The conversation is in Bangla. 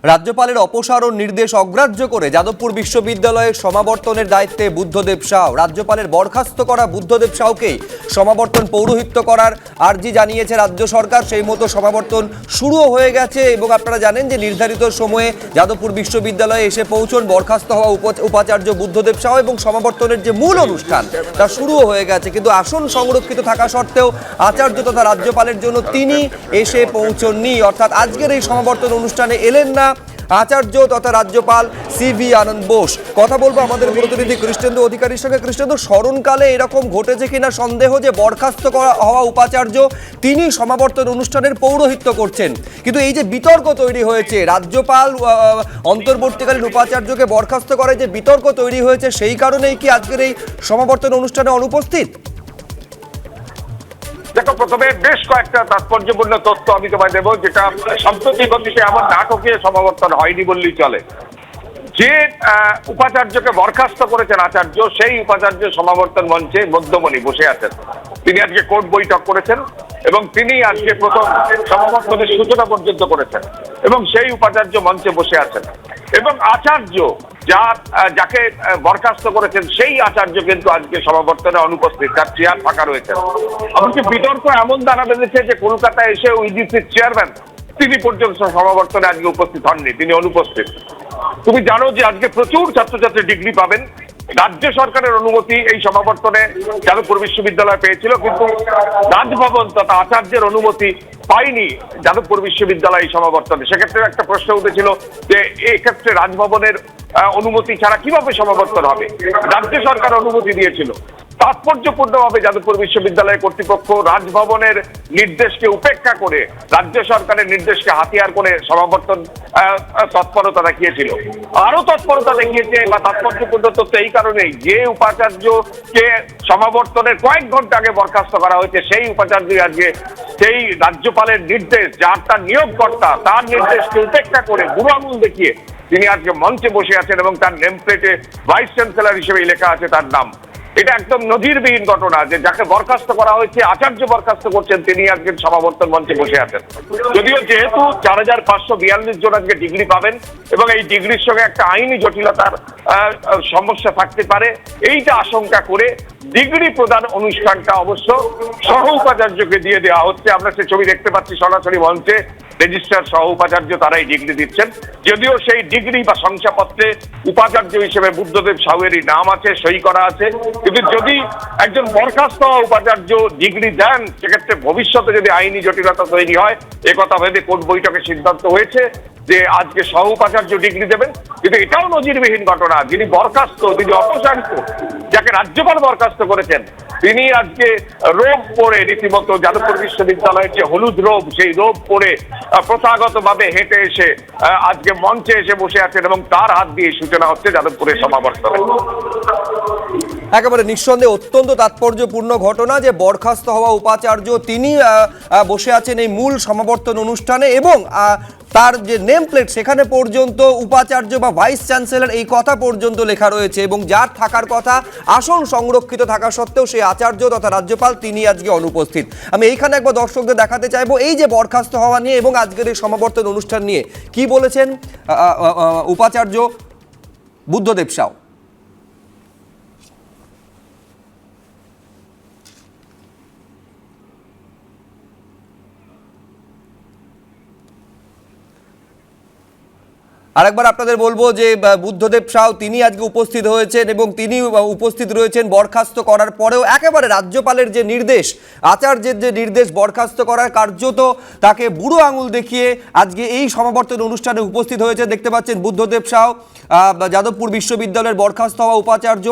রাজ্যপালের অপসারণ নির্দেশ অগ্রাহ্য করে যাদবপুর বিশ্ববিদ্যালয়ের সমাবর্তনের দায়িত্বে বুদ্ধদেব সাউ। রাজ্যপালের বরখাস্ত করা বুদ্ধদেব সাউকেই সমাবর্তন পৌরোহিত্য করার আর্জি জানিয়েছে রাজ্য সরকার। সেই মতো সমাবর্তন শুরুও হয়ে গেছে এবং আপনারা জানেন যে নির্ধারিত সময়ে যাদবপুর বিশ্ববিদ্যালয়ে এসে পৌঁছন বরখাস্ত হওয়া উপাচার্য বুদ্ধদেব সাউ এবং সমাবর্তনের যে মূল অনুষ্ঠান তা শুরুও হয়ে গেছে। কিন্তু আসন সংরক্ষিত থাকা সত্ত্বেও আচার্য তথা রাজ্যপালের জন্য তিনি এসে পৌঁছননি, অর্থাৎ আজকের এই সমাবর্তন অনুষ্ঠানে এলেন না আচার্য তথা রাজ্যপাল সিভি আনন্দ বোস। কথা বলবো আমাদের প্রতিনিধি কৃষ্ণেন্দু অধিকারীর সঙ্গে। কৃষ্ণেন্দু, স্মরণকালে এরকম ঘটেছে কিনা সন্দেহ যে বরখাস্ত হওয়া উপাচার্য তিনি সমাবর্তন অনুষ্ঠানের পৌরোহিত্য করছেন, কিন্তু এই যে বিতর্ক তৈরি হয়েছে রাজ্যপাল অন্তর্বর্তীকালীন উপাচার্যকে বরখাস্ত করে যে বিতর্ক তৈরি হয়েছে, সেই কারণেই কি আজকের এই সমাবর্তন অনুষ্ঠানে অনুপস্থিত? দেখো, প্রথমে বেশ কয়েকটা তাৎপর্যপূর্ণ তথ্য আমি তোমায় দেবো, যেটা সম্প্রতি গতিতে এমন নাটকীয় সমাবর্তন হয়নি বললেই চলে। যে উপাচার্যকে বরখাস্ত করেছেন আচার্য, সেই উপাচার্য সমাবর্তন মঞ্চে মধ্যমণি বসে আছেন। তিনি আজকে কোর্ট বৈঠক করেছেন এবং তিনি আজকে প্রথম সমাবর্তনের সূচনা পর্যন্ত করেছেন এবং সেই উপাচার্য মঞ্চে বসে আছেন এবং আচার্য যাকে বরখাস্ত করেছেন সেই আচার্য কিন্তু আজকে সমাবর্তনে অনুপস্থিত, তার চেয়ার ফাঁকা রয়েছে। এমনকি বিতর্ক এমন দানা বেঁধেছে যে কলকাতায় এসে ইউজিসির চেয়ারম্যান তিনি পর্যন্ত সমাবর্তনে আজকে উপস্থিত হননি, তিনি অনুপস্থিত। তুমি জানো যে আজকে প্রচুর ছাত্রছাত্রী ডিগ্রি পাবেন। রাজ্য সরকারের অনুমতি এই সমাবর্তনে যাদবপুর বিশ্ববিদ্যালয় পেয়েছিল, কিন্তু রাজভবন তথা আচার্যের অনুমতি পাইনি যাদবপুর বিশ্ববিদ্যালয় এই সমাবর্তনে। সেক্ষেত্রে একটা প্রশ্ন উঠেছিল যে এক্ষেত্রে রাজভবনের অনুমতি ছাড়া কিভাবে সমাবর্তন হবে। রাজ্য সরকার অনুমতি দিয়েছিল। তাৎপর্যপূর্ণভাবে যাদবপুর বিশ্ববিদ্যালয় কর্তৃপক্ষ রাজভবনের নির্দেশকে উপেক্ষা করে রাজ্য সরকারের নির্দেশকে হাতিয়ার করে সমাবর্তন তৎপরতা দেখিয়েছিল। আরো তৎপরতা দেখিয়েছে বা তাৎপর্যপূর্ণ তথ্য এই কারণেই, যে উপাচার্যকে সমাবর্তনের কয়েক ঘন্টা আগে বরখাস্ত করা হয়েছে সেই উপাচার্য আজকে সেই রাজ্যপালের নির্দেশ, যার তার নিয়োগকর্তা, তার নির্দেশকে উপেক্ষা করে বুড়ো আঙুল দেখিয়ে তিনি আজকে মঞ্চে বসে আছেন এবং তার নেম প্লেটে ভাইস চ্যান্সেলর হিসেবে লেখা আছে তার নাম। এটা একদম নজিরবিহীন ঘটনা যে যাকে বরখাস্ত করা হয়েছে, আচার্য বরখাস্ত করছেন, তিনি আজকে সমাবর্তন মঞ্চে বসে আছেন। যদিও যেহেতু 4542 জন আজকে ডিগ্রি পাবেন এবং এই ডিগ্রির সঙ্গে একটা আইনি জটিলতার সমস্যা থাকতে পারে, এইটা আশঙ্কা করে ডিগ্রি প্রদান অনুষ্ঠানটা অবশ্য সহ উপাচার্যকে দিয়ে দেওয়া হচ্ছে। আমরা সে ছবি দেখতে পাচ্ছি সরাসরি মঞ্চে রেজিস্ট্রার সহ উপাচার্য তারাই ডিগ্রি দিচ্ছেন। যদিও সেই ডিগ্রি বা শংসাপত্রে উপাচার্য হিসেবে বুদ্ধদেব সাউয়েরই নাম আছে, সই করা আছে, কিন্তু যদি একজন বরখাস্ত উপাচার্য ডিগ্রি দেন সেক্ষেত্রে ভবিষ্যতে যদি আইনি জটিলতা তৈরি হয়, একথা ভেবে কোর্ট বৈঠকে সিদ্ধান্ত হয়েছে যে আজকে সহ উপাচার্য ডিগ্রি দেবেন। কিন্তু এটাও নজিরবিহীন ঘটনা, যিনি বরখাস্ত, তিনি অপসারিত, যাকে রাজ্যপাল বরখাস্ত করেছেন, তিনি আজকে রোব পরে রীতিমতো যাদবপুর বিশ্ববিদ্যালয়ের যে হলুদ রোব, সেই রোব পরে প্রথাগত ভাবে হেঁটে এসে আজকে মঞ্চে এসে বসে আছেন এবং তার হাত দিয়ে সূচনা হচ্ছে যাদবপুরের সমাবর্তনে। একেবারে নিঃসন্দেহে অত্যন্ত তাৎপর্যপূর্ণ ঘটনা যে বরখাস্ত হওয়া উপাচার্য তিনি বসে আছেন এই মূল সমাবর্তন অনুষ্ঠানে এবং তার যে নেম প্লেট সেখানে পর্যন্ত উপাচার্য বা ভাইস চ্যান্সেলর এই কথা পর্যন্ত লেখা রয়েছে এবং যার থাকার কথা আসন সংরক্ষিত থাকা সত্ত্বেও সেই আচার্য তথা রাজ্যপাল তিনি আজকে অনুপস্থিত। আমি এইখানে একবার দর্শকদের দেখাতে চাইবো এই যে বরখাস্ত হওয়া নিয়ে এবং আজকের এই সমাবর্তন অনুষ্ঠান নিয়ে কি বলেছেন উপাচার্য বুদ্ধদেব সাউ। আরেকবার আপনাদের বলবো যে বুদ্ধদেব সাউ তিনি আজকে উপস্থিত হয়েছেন এবং তিনি উপস্থিত রয়েছেন বরখাস্ত করার পরেও একেবারে রাজ্যপালের যে নির্দেশ, আচার্যের যে নির্দেশ বরখাস্ত করার, কার্যত তাকে বুড়ো আঙুল দেখিয়ে আজকে এই সমাবর্তন অনুষ্ঠানে উপস্থিত হয়েছে। দেখতে পাচ্ছেন বুদ্ধদেব সাউ যাদবপুর বিশ্ববিদ্যালয়ের বরখাস্ত হওয়া উপাচার্য